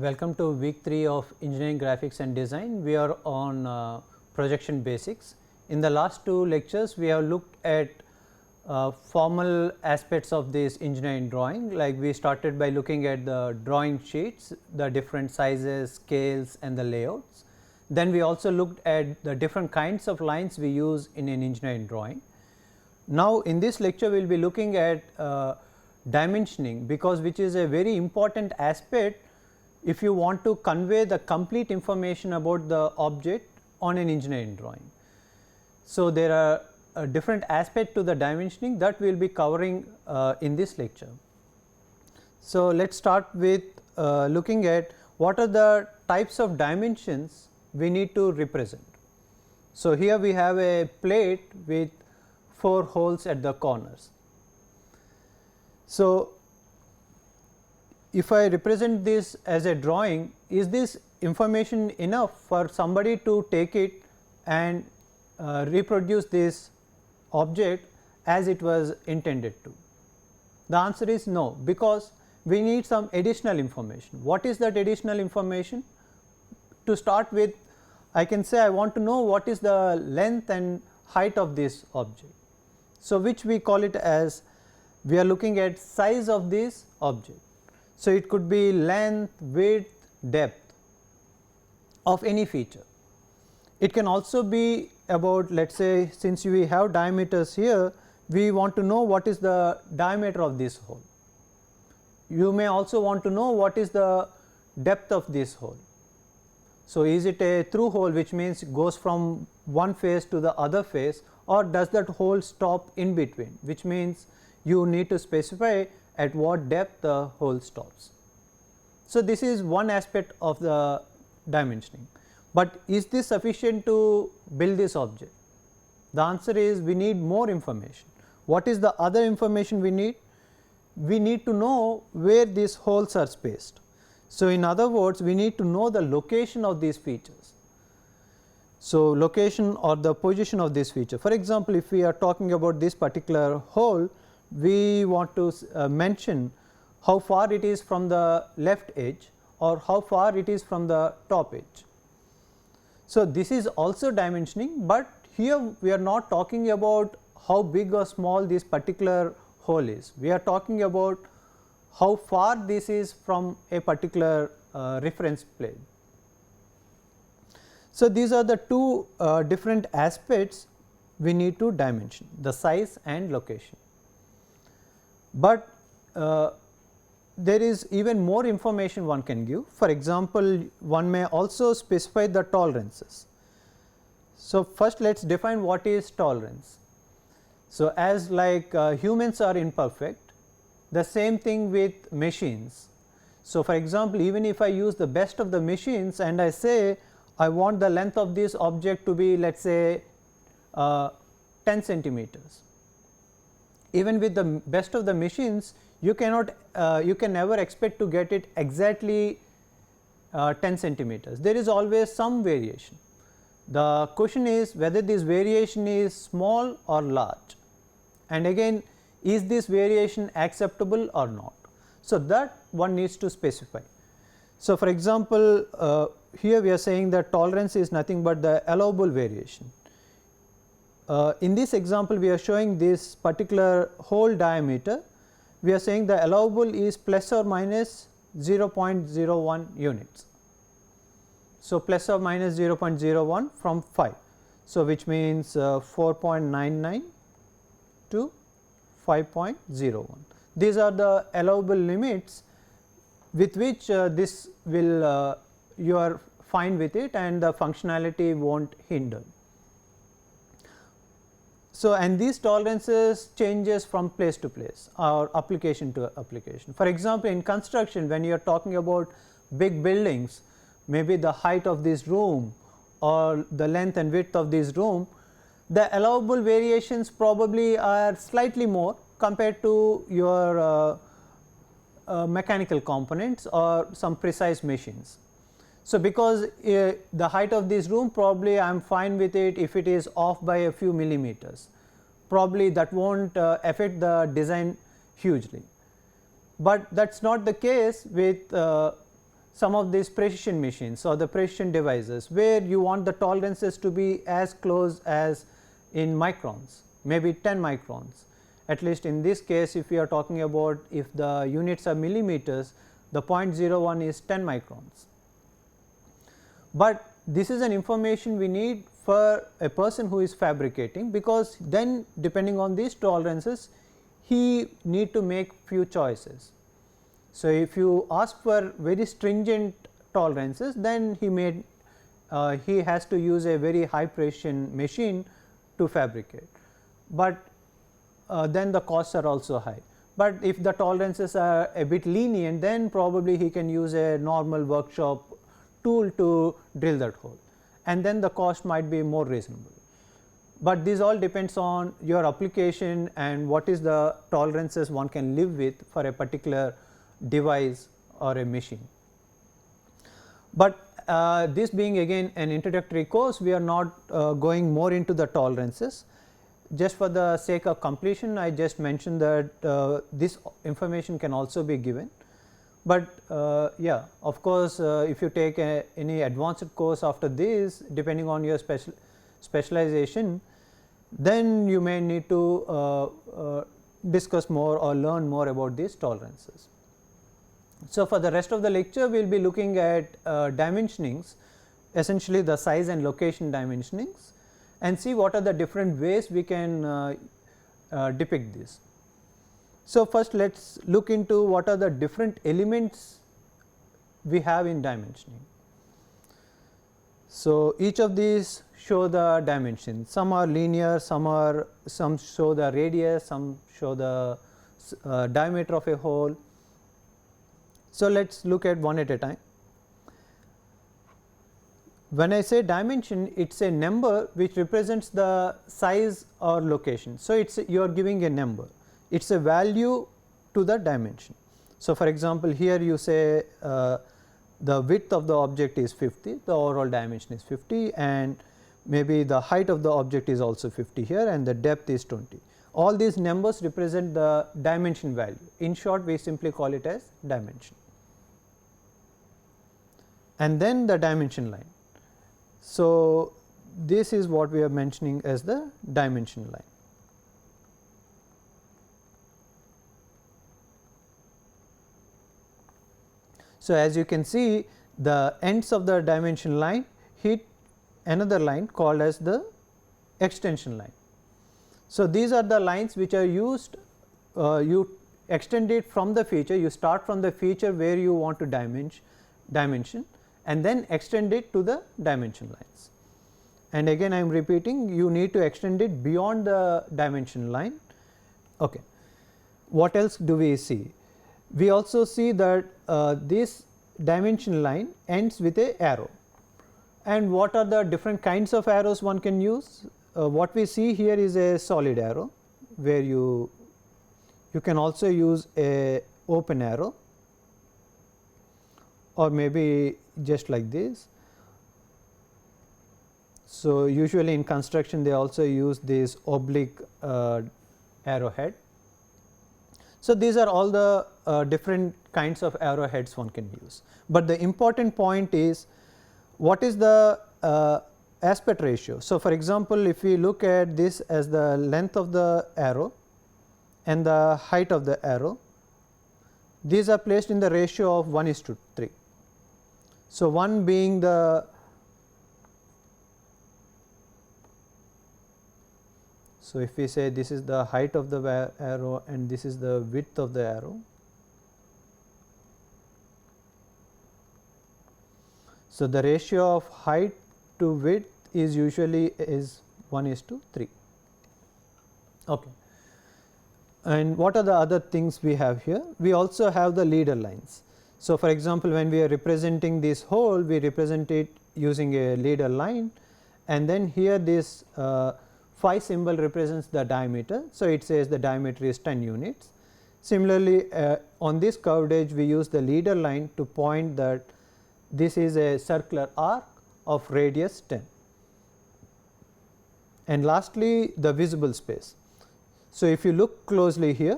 Welcome to week 3 of engineering graphics and design. We are on projection basics. In the last two lectures we have looked at formal aspects of this engineering drawing, like we started by looking at the drawing sheets, the different sizes, scales and the layouts. Then we also looked at the different kinds of lines we use in an engineering drawing. Now in this lecture we will be looking at dimensioning, because which is a very important aspect if you want to convey the complete information about the object on an engineering drawing. So there are a different aspect to the dimensioning that we will be covering in this lecture. So let us start with looking at what are the types of dimensions we need to represent. So here we have a plate with 4 holes at the corners. So if I represent this as a drawing, is this information enough for somebody to take it and reproduce this object as it was intended to? The answer is no, because we need some additional information. What is that additional information? To start with, I can say I want to know what is the length and height of this object. So which we call it as, we are looking at size of this object. So it could be length, width, depth of any feature. It can also be about, let us say, since we have diameters here, we want to know what is the diameter of this hole. You may also want to know what is the depth of this hole. So is it a through hole, which means it goes from one face to the other face, or does that hole stop in between, which means you need to specify at what depth the hole stops. So this is one aspect of the dimensioning, but is this sufficient to build this object? The answer is we need more information. What is the other information we need? We need to know where these holes are spaced. So in other words, we need to know the location of these features. So location or the position of this feature. For example, if we are talking about this particular hole, we want to mention how far it is from the left edge or how far it is from the top edge. So this is also dimensioning, but here we are not talking about how big or small this particular hole is. We are talking about how far this is from a particular reference plane. So these are the two different aspects we need to dimension, the size and location. But there is even more information one can give. For example, one may also specify the tolerances. So first let us define what is tolerance. So as like humans are imperfect, the same thing with machines. So for example, even if I use the best of the machines and I say I want the length of this object to be, let us say 10 centimeters. Even with the best of the machines, you cannot you can never expect to get it exactly 10 centimeters. There is always some variation. The question is whether this variation is small or large, and again, is this variation acceptable or not. So that one needs to specify. So for example, here we are saying that tolerance is nothing but the allowable variation. In this example, we are showing this particular hole diameter. We are saying the allowable is plus or minus 0.01 units. So plus or minus 0.01 from 5. So which means 4.99 to 5.01. These are the allowable limits with which this will you are fine with it and the functionality won't hinder. So and these tolerances changes from place to place or application to application. For example, in construction, when you are talking about big buildings, maybe the height of this room or the length and width of this room, the allowable variations probably are slightly more compared to your mechanical components or some precise machines. So because the height of this room, probably I am fine with it if it is off by a few millimeters, probably that won't affect the design hugely. But that is not the case with some of these precision machines or the precision devices, where you want the tolerances to be as close as in microns, maybe 10 microns. At least in this case, if we are talking about, if the units are millimeters, the 0.01 is 10 microns. But this is an information we need for a person who is fabricating, because then depending on these tolerances he need to make few choices. So, if you ask for very stringent tolerances, then he has to use a very high precision machine to fabricate, but then the costs are also high. But if the tolerances are a bit lenient, then probably he can use a normal workshop tool to drill that hole, and then the cost might be more reasonable. But this all depends on your application and what is the tolerances one can live with for a particular device or a machine. But this being again an introductory course, we are not going more into the tolerances. Just for the sake of completion, I just mentioned that this information can also be given. But yeah, of course, if you take any advanced course after this, depending on your specialization, then you may need to discuss more or learn more about these tolerances. So, for the rest of the lecture, we will be looking at dimensionings, essentially the size and location dimensionings, and see what are the different ways we can depict this. So, first let us look into what are the different elements we have in dimensioning. So, each of these show the dimension, some are linear, some show the radius, some show the diameter of a hole. So, let us look at one at a time. When I say dimension, it is a number which represents the size or location. So, it is you are giving a number, it is a value to the dimension. So, for example, here you say the width of the object is 50, the overall dimension is 50, and maybe the height of the object is also 50 here, and the depth is 20. All these numbers represent the dimension value. In short, we simply call it as dimension. And then the dimension line. So, this is what we are mentioning as the dimension line. So, as you can see, the ends of the dimension line hit another line called as the extension line. So, these are the lines which are used, you extend it from the feature, you start from the feature where you want to dimension, and then extend it to the dimension lines. And again I am repeating, you need to extend it beyond the dimension line. Okay. What else do we see? We also see that this dimension line ends with a arrow. And what are the different kinds of arrows one can use? What we see here is a solid arrow, where you can also use a open arrow, or maybe just like this. So, usually in construction they also use this oblique arrowhead. So, these are all the different kinds of arrowheads one can use, but the important point is what is the aspect ratio. So, for example, if we look at this as the length of the arrow and the height of the arrow, these are placed in the ratio of 1:3. So, 1 being the so if we say this is the height of the arrow and this is the width of the arrow. So, the ratio of height to width is usually is 1:3. Okay. And what are the other things we have here? We also have the leader lines. So, for example, when we are representing this hole, we represent it using a leader line, and then here this phi symbol represents the diameter. So, it says the diameter is 10 units. Similarly, on this curved edge we use the leader line to point that this is a circular arc of radius 10. And lastly, the visible space. So, if you look closely here,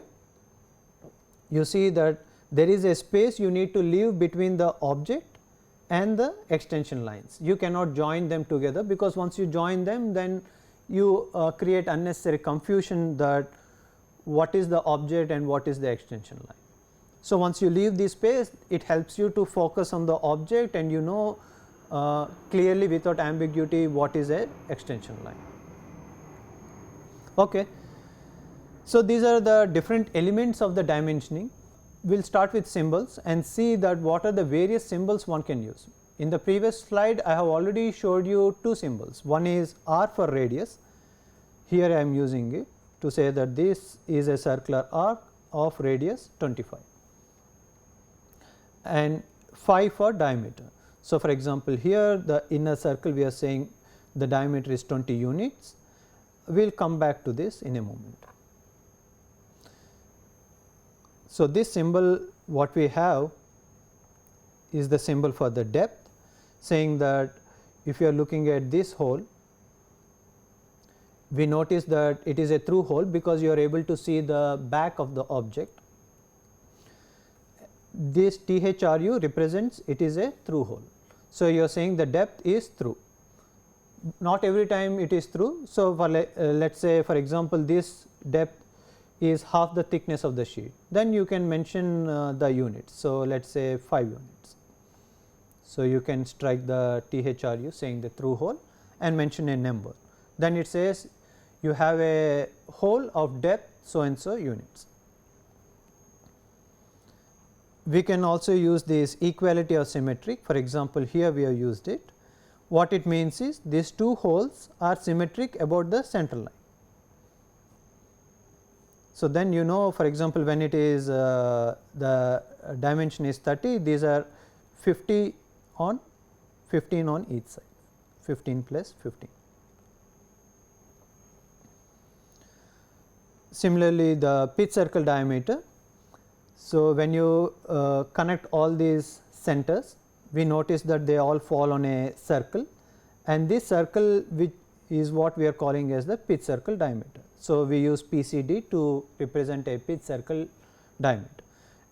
you see that there is a space you need to leave between the object and the extension lines. You cannot join them together, because once you join them, then you create unnecessary confusion that what is the object and what is the extension line. So, once you leave this space, it helps you to focus on the object, and you know clearly without ambiguity what is a extension line. Okay. So, these are the different elements of the dimensioning. We will start with symbols and see that what are the various symbols one can use. In the previous slide, I have already showed you two symbols. One is R for radius. Here I am using it to say that this is a circular arc of radius 25, and phi for diameter. So, for example, here the inner circle we are saying the diameter is 20 units. We will come back to this in a moment. So, this symbol what we have is the symbol for the depth, saying that if you are looking at this hole, we notice that it is a through hole because you are able to see the back of the object. This THRU represents it is a through hole. So, you are saying the depth is through. Not every time it is through. So, for let us say for example, this depth is half the thickness of the sheet, then you can mention the units. So, let us say 5 units. So, you can strike the THRU saying the through hole and mention a number. Then it says you have a hole of depth so and so units. We can also use this equality or symmetric. For example, here we have used it. What it means is these two holes are symmetric about the center line. So, then you know, for example, when it is the dimension is 30, these are 50 on 15 on each side, 15 plus 15. Similarly, the pitch circle diameter. So, when you connect all these centers, we notice that they all fall on a circle, and this circle which is what we are calling as the pitch circle diameter. So, we use PCD to represent a pitch circle diameter,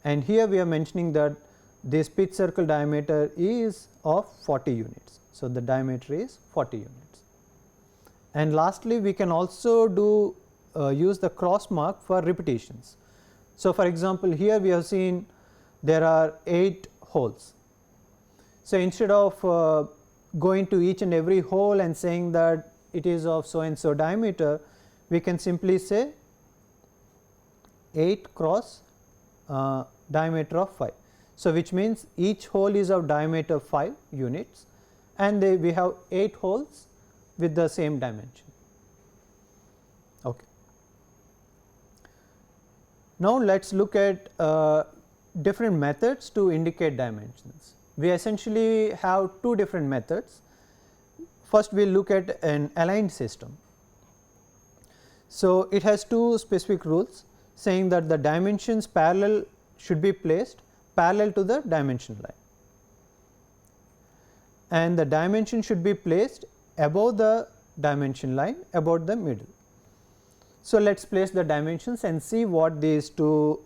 and here we are mentioning that this pitch circle diameter is of 40 units. So, the diameter is 40 units. And lastly, we can also do use the cross mark for repetitions. So, for example, here we have seen there are 8 holes. So, instead of going to each and every hole and saying that it is of so and so diameter, we can simply say 8 cross diameter of 5. So, which means each hole is of diameter 5 units, and we have 8 holes with the same dimension. Okay. Now, let us look at different methods to indicate dimensions. We essentially have two different methods. First, we will look at an aligned system. So, it has two specific rules saying that the dimensions parallel should be placed parallel to the dimension line, and the dimension should be placed above the dimension line, about the middle. So, let us place the dimensions and see what these two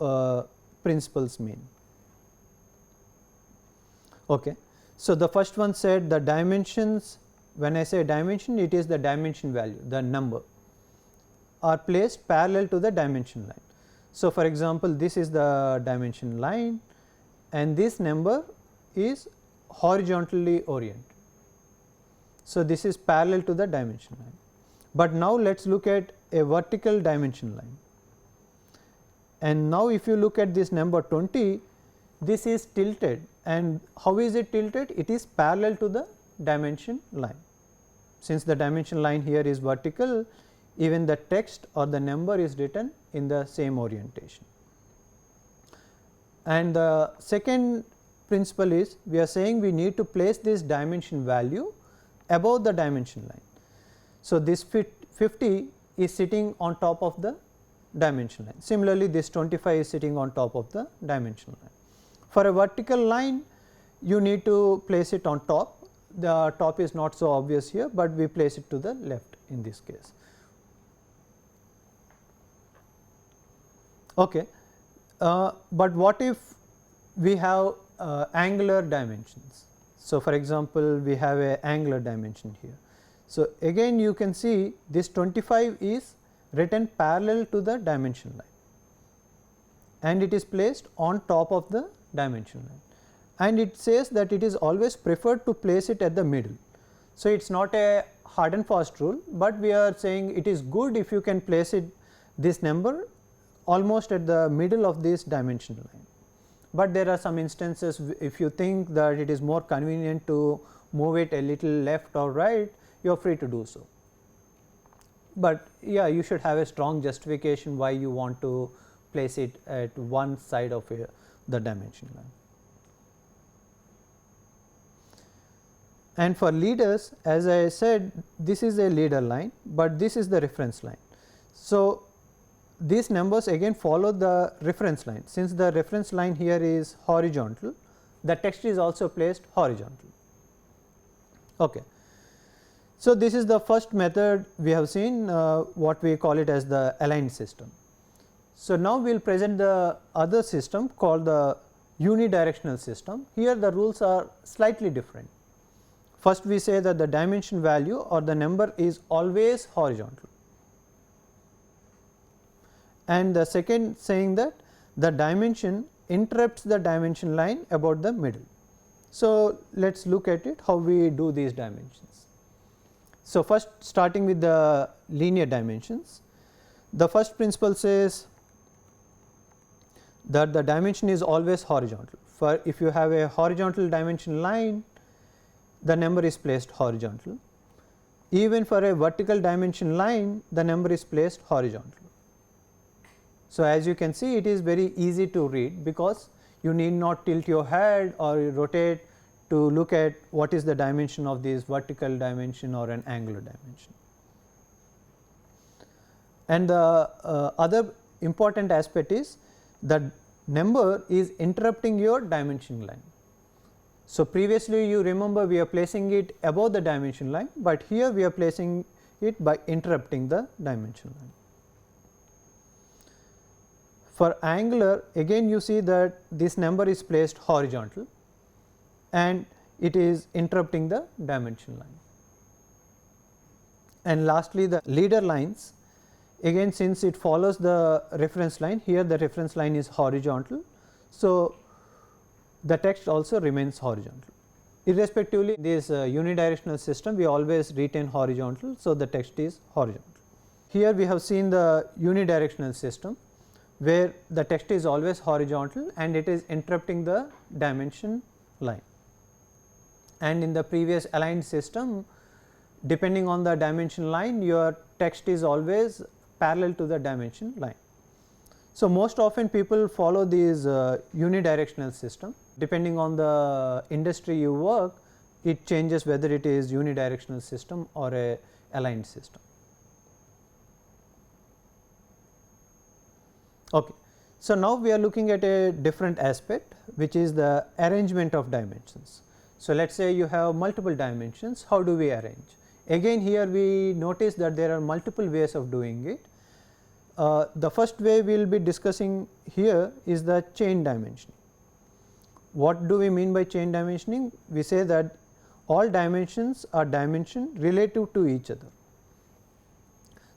principles mean. Okay. So, the first one said the dimensions, when I say dimension, it is the dimension value, the number, are placed parallel to the dimension line. So, for example, this is the dimension line and this number is horizontally oriented. So, this is parallel to the dimension line. But now, let us look at a vertical dimension line, and now if you look at this number 20, this is tilted, and how is it tilted? It is parallel to the dimension line. Since the dimension line here is vertical, even the text or the number is written in the same orientation. And the second principle is we are saying we need to place this dimension value above the dimension line. So, this 50 is sitting on top of the dimension line. Similarly, this 25 is sitting on top of the dimension line. For a vertical line, you need to place it on top. The top is not so obvious here, but we place it to the left in this case. Okay. But what if we have angular dimensions. So, for example, we have a angular dimension here. So, again you can see this 25 is written parallel to the dimension line and it is placed on top of the dimension line, and it says that it is always preferred to place it at the middle. So, it is not a hard and fast rule, but we are saying it is good if you can place it this number almost at the middle of this dimension line. But there are some instances if you think that it is more convenient to move it a little left or right, you are free to do so. But yeah, you should have a strong justification why you want to place it at one side of the dimension line. And for leaders, as I said, this is a leader line, but this is the reference line. So, these numbers again follow the reference line. Since the reference line here is horizontal, the text is also placed horizontal. Okay. So, this is the first method we have seen, what we call it as the aligned system. So, now we will present the other system called the unidirectional system. Here the rules are slightly different. First we say that the dimension value or the number is always horizontal, and the second saying that the dimension interrupts the dimension line about the middle. So, let us look at it how we do these dimensions. So, first starting with the linear dimensions, the first principle says that the dimension is always horizontal. For if you have a horizontal dimension line, the number is placed horizontal. Even for a vertical dimension line, the number is placed horizontal. So, as you can see, it is very easy to read because you need not tilt your head or rotate to look at what is the dimension of this vertical dimension or an angular dimension. And the other important aspect is that number is interrupting your dimension line. So, previously you remember we are placing it above the dimension line, but here we are placing it by interrupting the dimension line. For angular, again you see that this number is placed horizontal and it is interrupting the dimension line. And lastly, the leader lines, again since it follows the reference line, here the reference line is horizontal. So, the text also remains horizontal. Irrespectively, this unidirectional system we always retain horizontal. So, the text is horizontal. Here we have seen the unidirectional system where the text is always horizontal and it is interrupting the dimension line. And in the previous aligned system, depending on the dimension line, your text is always parallel to the dimension line. So, most often people follow these unidirectional system. Depending on the industry you work, it changes whether it is unidirectional system or a aligned system. Okay. So, now we are looking at a different aspect, which is the arrangement of dimensions. So, let us say you have multiple dimensions, how do we arrange? Again here we notice that there are multiple ways of doing it. The first way we will be discussing here is the chain dimensioning. What do we mean by chain dimensioning? We say that all dimensions are dimension relative to each other.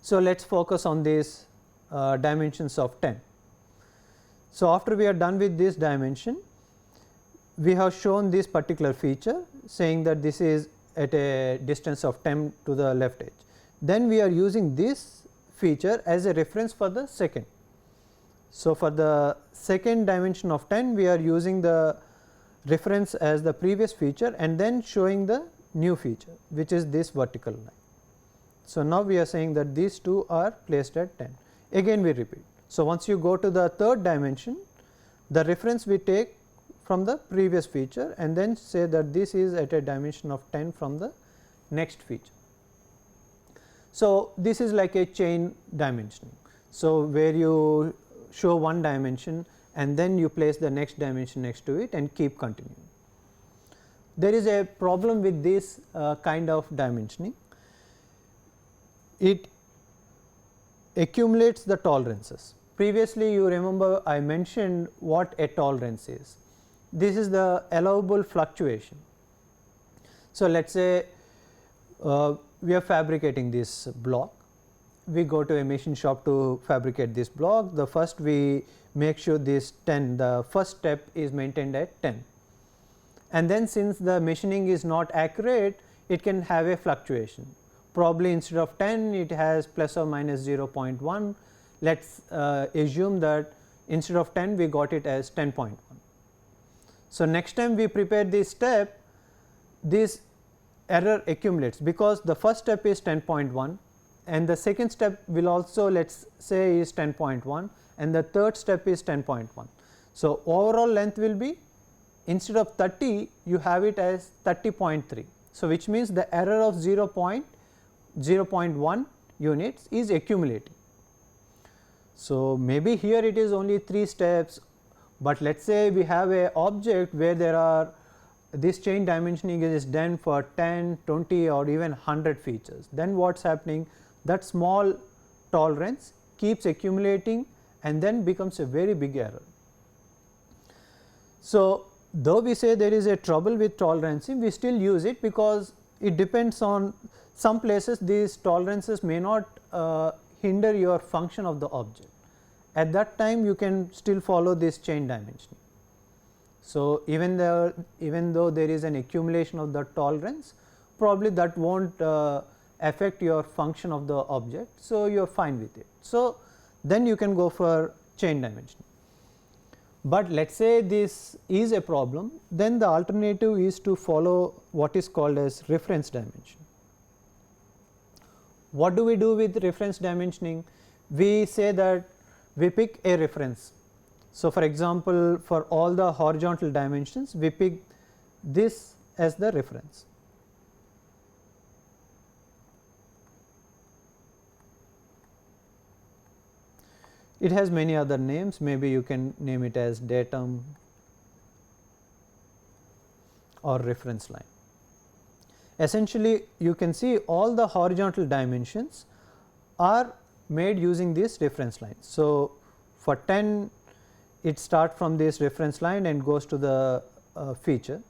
So, let us focus on these dimensions of 10. So, after we are done with this dimension, we have shown this particular feature saying that this is at a distance of 10 to the left edge. Then we are using this feature as a reference for the second. So, for the second dimension of 10, we are using the reference as the previous feature and then showing the new feature, which is this vertical line. So, now we are saying that these two are placed at 10. Again we repeat. So, once you go to the third dimension, the reference we take from the previous feature and then say that this is at a dimension of 10 from the next feature. So, this is like a chain dimensioning. So, where you show one dimension and then you place the next dimension next to it and keep continuing. There is a problem with this kind of dimensioning. It accumulates the tolerances. Previously you remember I mentioned what a tolerance is. this is the allowable fluctuation. So, let us say we are fabricating this block, we go to a machine shop to fabricate this block. The first we make sure this 10, the first step is maintained at 10, and then since the machining is not accurate, it can have a fluctuation. Probably instead of 10 it has plus or minus 0.1. Let us assume that instead of 10 we got it as 10.1. So, next time we prepare this step, this error accumulates because the first step is 10.1 and the second step will also let us say is 10.1 and the third step is 10.1. So, overall length will be, instead of 30 you have it as 30.3. So, which means the error of 0.1 units is accumulating. So, maybe here it is only 3 steps, but let us say we have a object where there are this chain dimensioning is done for 10, 20 or even 100 features. Then what is happening? That small tolerance keeps accumulating and then becomes a very big error. So, though we say there is a trouble with tolerancing, we still use it because it depends on some places these tolerances may not hinder your function of the object. At that time you can still follow this chain dimensioning. So, even though there is an accumulation of the tolerance, probably that will not affect your function of the object. So, you are fine with it. So, then you can go for chain dimensioning. But let us say this is a problem, then the alternative is to follow what is called as reference dimension. What do we do with reference dimensioning? We say that we pick a reference. So, for example, for all the horizontal dimensions we pick this as the reference. It has many other names, maybe you can name it as datum or reference line. Essentially you can see all the horizontal dimensions are made using this reference line. So, for 10 it starts from this reference line and goes to the feature,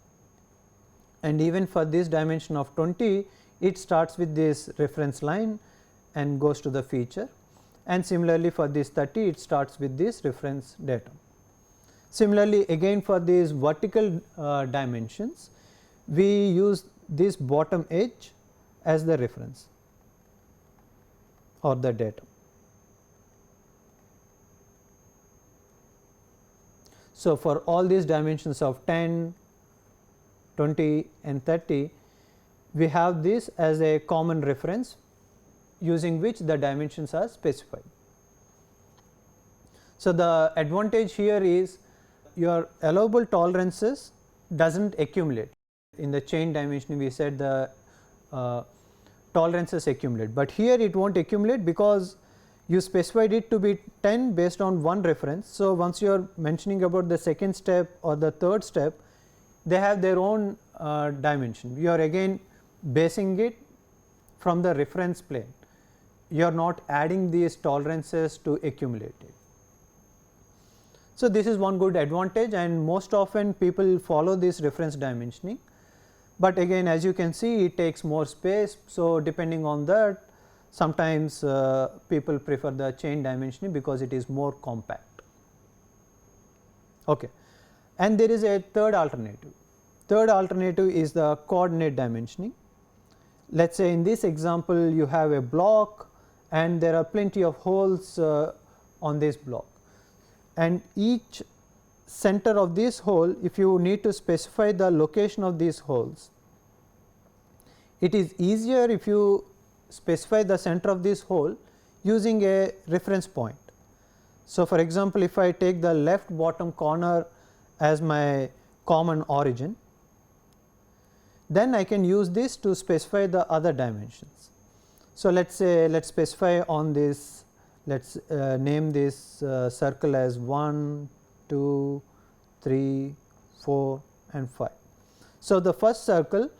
and even for this dimension of 20 it starts with this reference line and goes to the feature, and similarly for this 30 it starts with this reference datum. Similarly, again for these vertical dimensions we use this bottom edge as the reference or the datum. So, for all these dimensions of 10, 20 and 30 we have this as a common reference using which the dimensions are specified. So, the advantage here is your allowable tolerances does not accumulate. In the chain dimensioning we said the tolerances accumulate, but here it will not accumulate because you specified it to be 10 based on one reference. So, once you are mentioning about the second step or the third step, they have their own dimension. You are again basing it from the reference plane, you are not adding these tolerances to accumulate it. So, this is one good advantage, and most often people follow this reference dimensioning, but again as you can see it takes more space. So, depending on that sometimes people prefer the chain dimensioning because it is more compact. Okay. And there is a third alternative. Third alternative is the coordinate dimensioning. Let us say in this example you have a block and there are plenty of holes on this block, and each center of this hole, if you need to specify the location of these holes, it is easier if you specify the center of this hole using a reference point. So, for example, if I take the left bottom corner as my common origin, then I can use this to specify the other dimensions. So, let us say let us specify on this, let us name this circle as 1, 2, 3, 4 and 5. So, the first circle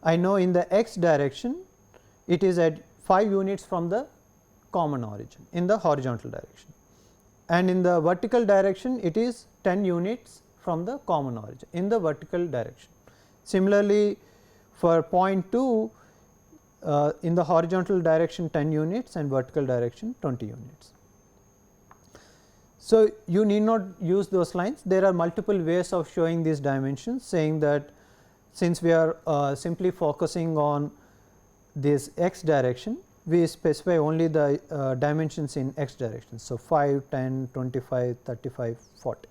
I know in the x direction it is at 5 units from the common origin in the horizontal direction, and in the vertical direction it is 10 units from the common origin in the vertical direction. Similarly, for point 2 in the horizontal direction 10 units and vertical direction 20 units. So, you need not use those lines, there are multiple ways of showing these dimensions, saying that since we are simply focusing on this x direction, we specify only the dimensions in x direction. So, 5, 10, 25, 35, 40.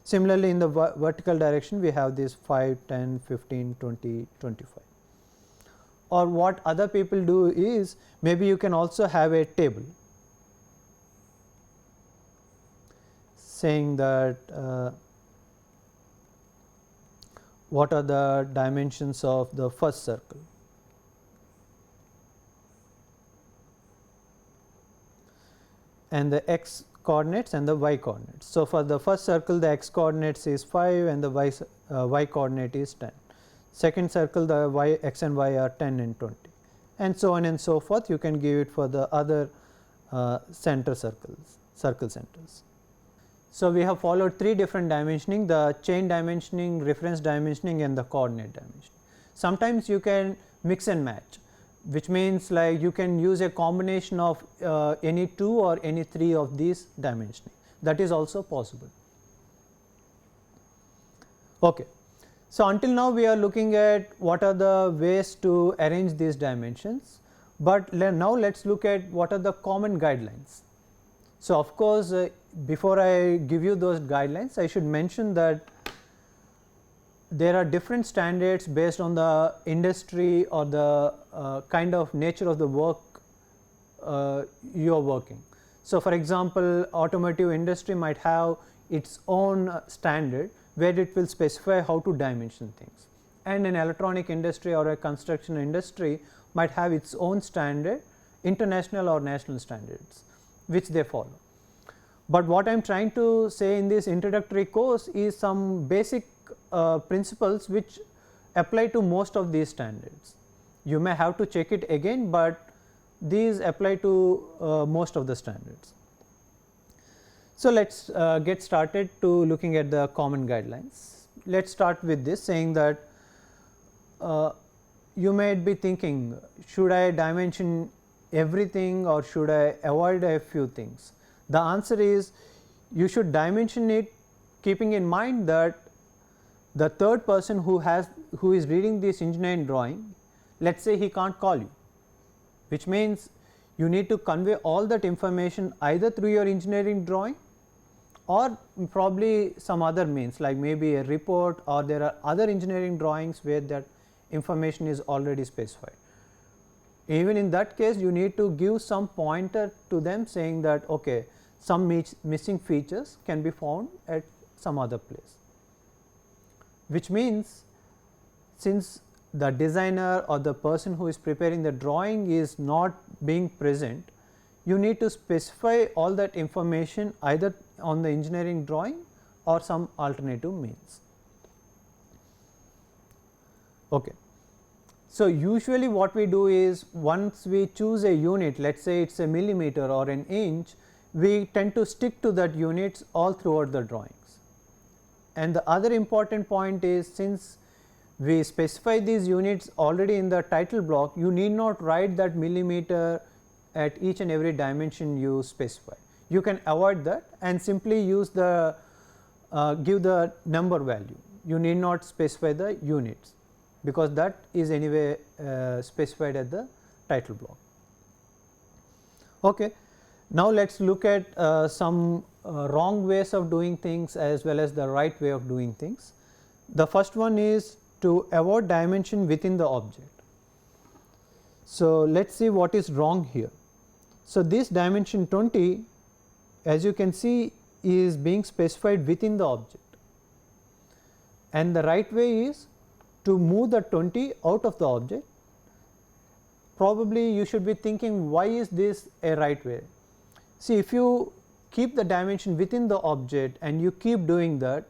Similarly, in the vertical direction we have this 5, 10, 15, 20, 25. Or what other people do is, maybe you can also have a table saying that what are the dimensions of the first circle. And the x coordinates and the y coordinates. So, for the first circle the x coordinates is 5 and the y coordinate is 10. Second circle the x and y are 10 and 20, and so on and so forth. You can give it for the other center circles, circle centers. So, we have followed 3 different dimensioning: the chain dimensioning, reference dimensioning and the coordinate dimensioning. Sometimes you can mix and match, which means like you can use a combination of any 2 or any 3 of these dimensioning, that is also possible. Okay. So, until now we are looking at what are the ways to arrange these dimensions, but now let us look at what are the common guidelines. So, of course, before I give you those guidelines, I should mention that there are different standards based on the industry or the kind of nature of the work you are working. So, for example, automotive industry might have its own standard where it will specify how to dimension things, and an electronic industry or a construction industry might have its own standard, international or national standards, which they follow. But what I am trying to say in this introductory course is some basic principles which apply to most of these standards. You may have to check it again, but these apply to most of the standards. So, let us get started to looking at the common guidelines. Let us start with this, saying that you may be thinking, should I dimension everything or should I avoid a few things? The answer is, you should dimension it keeping in mind that the third person who is reading this engineering drawing, let us say he can't call you, which means you need to convey all that information either through your engineering drawing or probably some other means, like maybe a report, or there are other engineering drawings where that information is already specified. Even in that case, you need to give some pointer to them, saying that okay, some missing features can be found at some other place, which means since the designer or the person who is preparing the drawing is not being present, you need to specify all that information either on the engineering drawing or some alternative means. Okay. So, usually what we do is, once we choose a unit, let us say it is a millimeter or an inch, we tend to stick to that units all throughout the drawings. And the other important point is, since we specify these units already in the title block, you need not write that millimeter at each and every dimension you specify. You can avoid that and simply use the give the number value. You need not specify the units, because that is anyway specified at the title block. Okay. Now, let us look at some wrong ways of doing things as well as the right way of doing things. The first one is to avoid dimension within the object. So, let us see what is wrong here. So, this dimension 20, as you can see, is being specified within the object, and the right way is to move the 20 out of the object. Probably you should be thinking, why is this a right way? See, if you keep the dimension within the object and you keep doing that,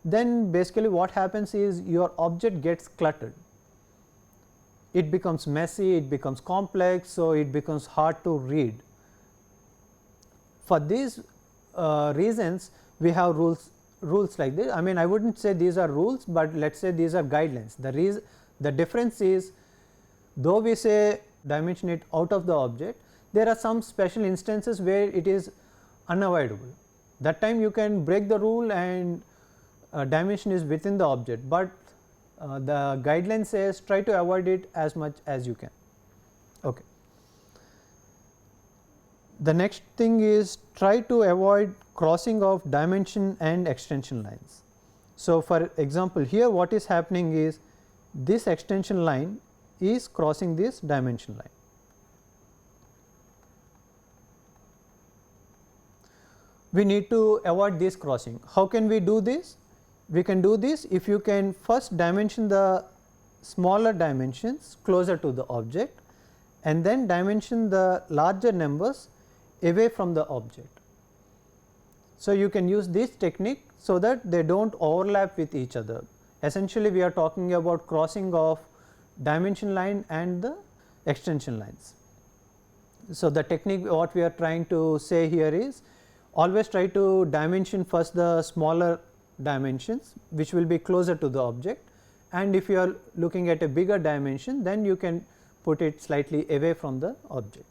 then basically what happens is your object gets cluttered. It becomes messy, it becomes complex, so it becomes hard to read. For these reasons, we have rules rules like this. I mean, I would not say these are rules, but let us say these are guidelines. The difference is, though we say dimension it out of the object, there are some special instances where it is unavoidable. That time you can break the rule and dimension is within the object, but the guideline says try to avoid it as much as you can. Okay. The next thing is try to avoid crossing of dimension and extension lines. So, for example, here what is happening is this extension line is crossing this dimension line. We need to avoid this crossing. How can we do this? We can do this if you can first dimension the smaller dimensions closer to the object and then dimension the larger numbers away from the object. So, you can use this technique so that they do not overlap with each other. Essentially, we are talking about crossing of dimension line and the extension lines. So, the technique what we are trying to say here is always try to dimension first the smaller dimensions which will be closer to the object, and if you are looking at a bigger dimension then you can put it slightly away from the object.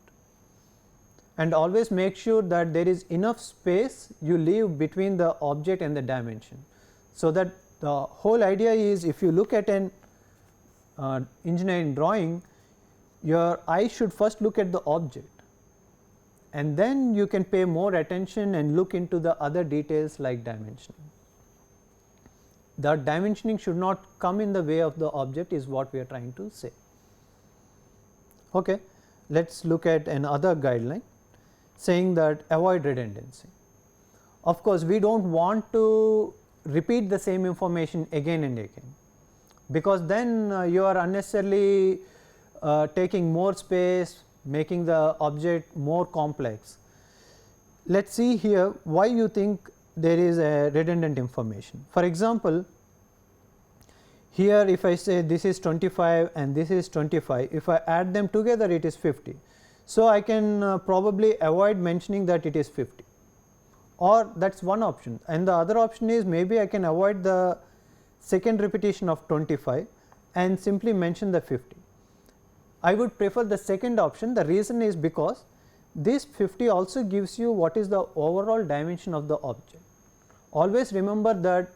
And always make sure that there is enough space you leave between the object and the dimension. So, that the whole idea is if you look at an engineering drawing, your eye should first look at the object and then you can pay more attention and look into the other details like dimensioning. The dimensioning should not come in the way of the object is what we are trying to say. Okay. Let us look at another guideline saying that avoid redundancy. Of course, we do not want to repeat the same information again and again, because then you are unnecessarily taking more space, making the object more complex. Let us see here why you think there is a redundant information. For example, here if I say this is 25 and this is 25, if I add them together it is 50. So, I can probably avoid mentioning that it is 50, or that is one option, and the other option is maybe I can avoid the second repetition of 25 and simply mention the 50. I would prefer the second option. The reason is because this 50 also gives you what is the overall dimension of the object. Always remember that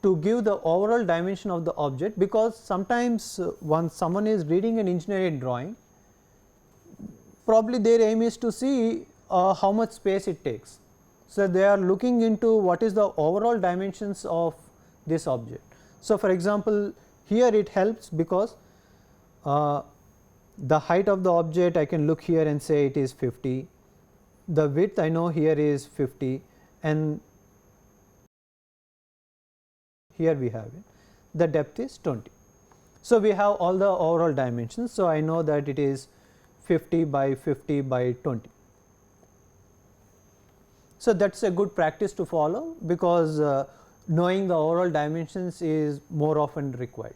to give the overall dimension of the object, because sometimes once someone is reading an engineering drawing, probably their aim is to see how much space it takes. So, they are looking into what is the overall dimensions of this object. So, for example, here it helps because the height of the object I can look here and say it is 50, the width I know here is 50, and here we have it, the depth is 20. So, we have all the overall dimensions. So, I know that it is 50 by 50 by 20. So, that is a good practice to follow, because knowing the overall dimensions is more often required.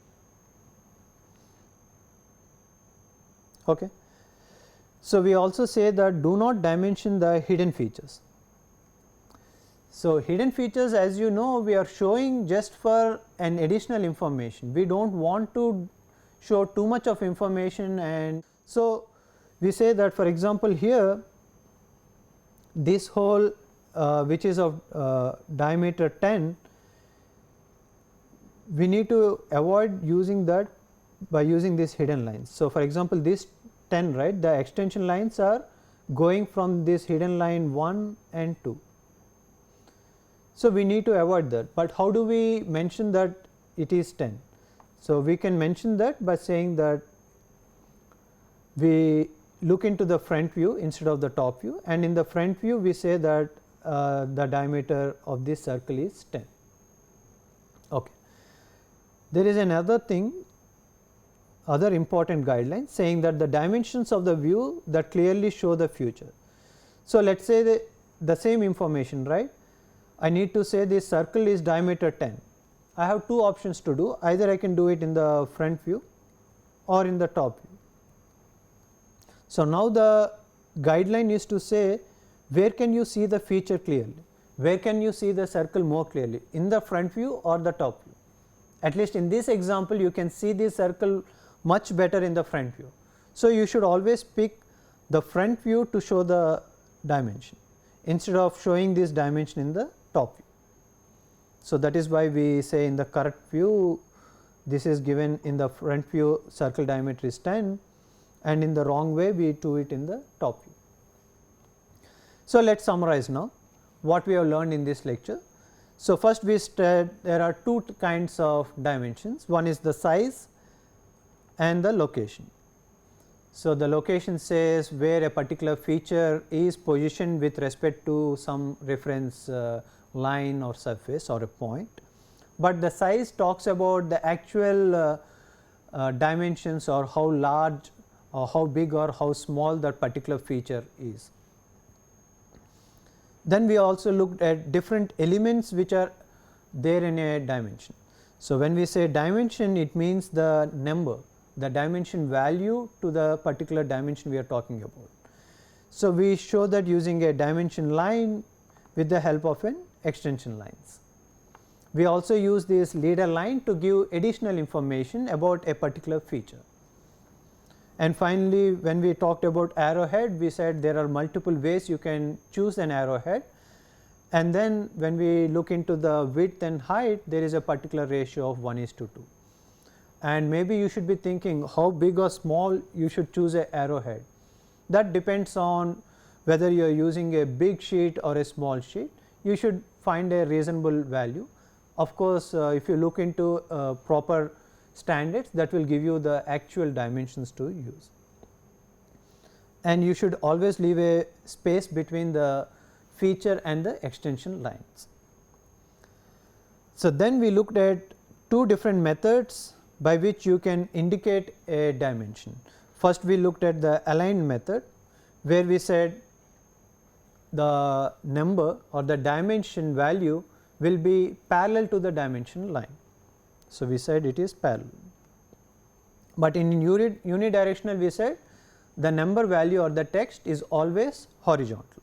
Okay. So, we also say that do not dimension the hidden features. So, hidden features, as you know, we are showing just for an additional information. We do not want to show too much of information, and so we say that for example, here this hole which is of diameter 10, we need to avoid using that by using these hidden lines. So, for example, this 10, right, the extension lines are going from this hidden line 1 and 2. So, we need to avoid that, but how do we mention that it is 10? So, we can mention that by saying that we look into the front view instead of the top view, and in the front view we say that the diameter of this circle is 10. Okay. There is another thing, other important guideline saying that the dimensions of the view that clearly show the future. So, let us say the same information, right. I need to say this circle is diameter 10. I have two options to do, either I can do it in the front view or in the top view. So, now the guideline is to say where can you see the feature clearly. where can you see the circle more clearly, in the front view or the top view? At least in this example you can see the circle much better in the front view. So, you should always pick the front view to show the dimension instead of showing this dimension in the top view. So, that is why we say in the correct view this is given in the front view circle diameter is 10, and in the wrong way we do it in the top view. So, let us summarize now what we have learned in this lecture. So, first we said there are two kinds of dimensions, one is the size and the location. So, the location says where a particular feature is positioned with respect to some reference line or surface or a point, but the size talks about the actual dimensions or how large or how big or how small that particular feature is. Then we also looked at different elements which are there in a dimension. So, when we say dimension, it means the number, the dimension value to the particular dimension we are talking about. So, we show that using a dimension line with the help of an extension lines. We also use this leader line to give additional information about a particular feature. And finally, when we talked about arrowhead, we said there are multiple ways you can choose an arrowhead, and then when we look into the width and height, there is a particular ratio of 1:2. And maybe you should be thinking how big or small you should choose a arrowhead. That depends on whether you are using a big sheet or a small sheet. You should find a reasonable value. Of course, if you look into proper standards, that will give you the actual dimensions to use, and you should always leave a space between the feature and the extension lines. So, then we looked at two different methods by which you can indicate a dimension. First, we looked at the aligned method, where we said the number or the dimension value will be parallel to the dimension line. So, we said it is parallel, but in unidirectional we said the number value or the text is always horizontal.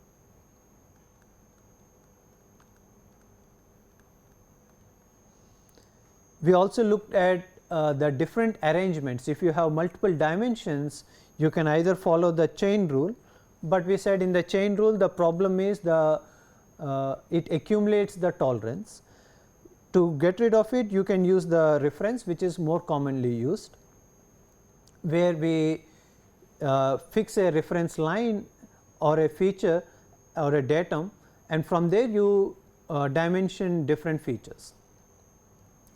We also looked at the different arrangements. If you have multiple dimensions, you can either follow the chain rule, but we said in the chain rule the problem is it accumulates the tolerance. To get rid of it, you can use the reference, which is more commonly used, where we fix a reference line or a feature or a datum, and from there you dimension different features.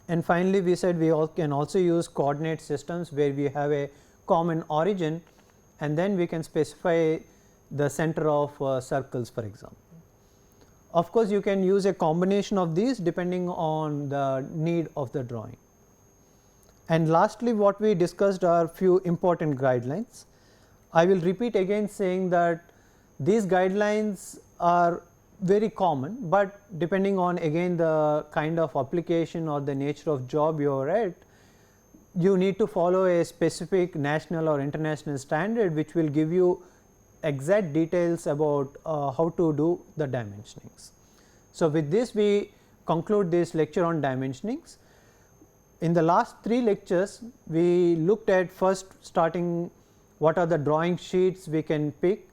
And finally, we said we can also use coordinate systems, where we have a common origin and then we can specify the center of circles, for example. Of course, you can use a combination of these depending on the need of the drawing. And lastly, what we discussed are few important guidelines. I will repeat again saying that these guidelines are very common, but depending on again the kind of application or the nature of job you are at, you need to follow a specific national or international standard, which will give you exact details about how to do the dimensionings. So, with this we conclude this lecture on dimensionings. In the last 3 lectures, we looked at first starting what are the drawing sheets we can pick,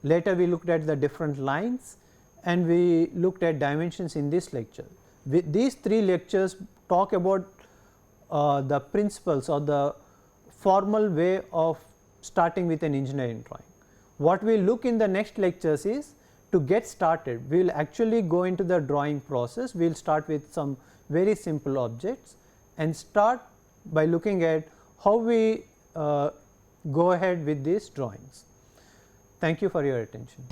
later we looked at the different lines, and we looked at dimensions in this lecture. With these 3 lectures talk about the principles or the formal way of starting with an engineering drawing. What we will look in the next lectures is to get started. We will actually go into the drawing process. We will start with some very simple objects and start by looking at how we go ahead with these drawings. Thank you for your attention.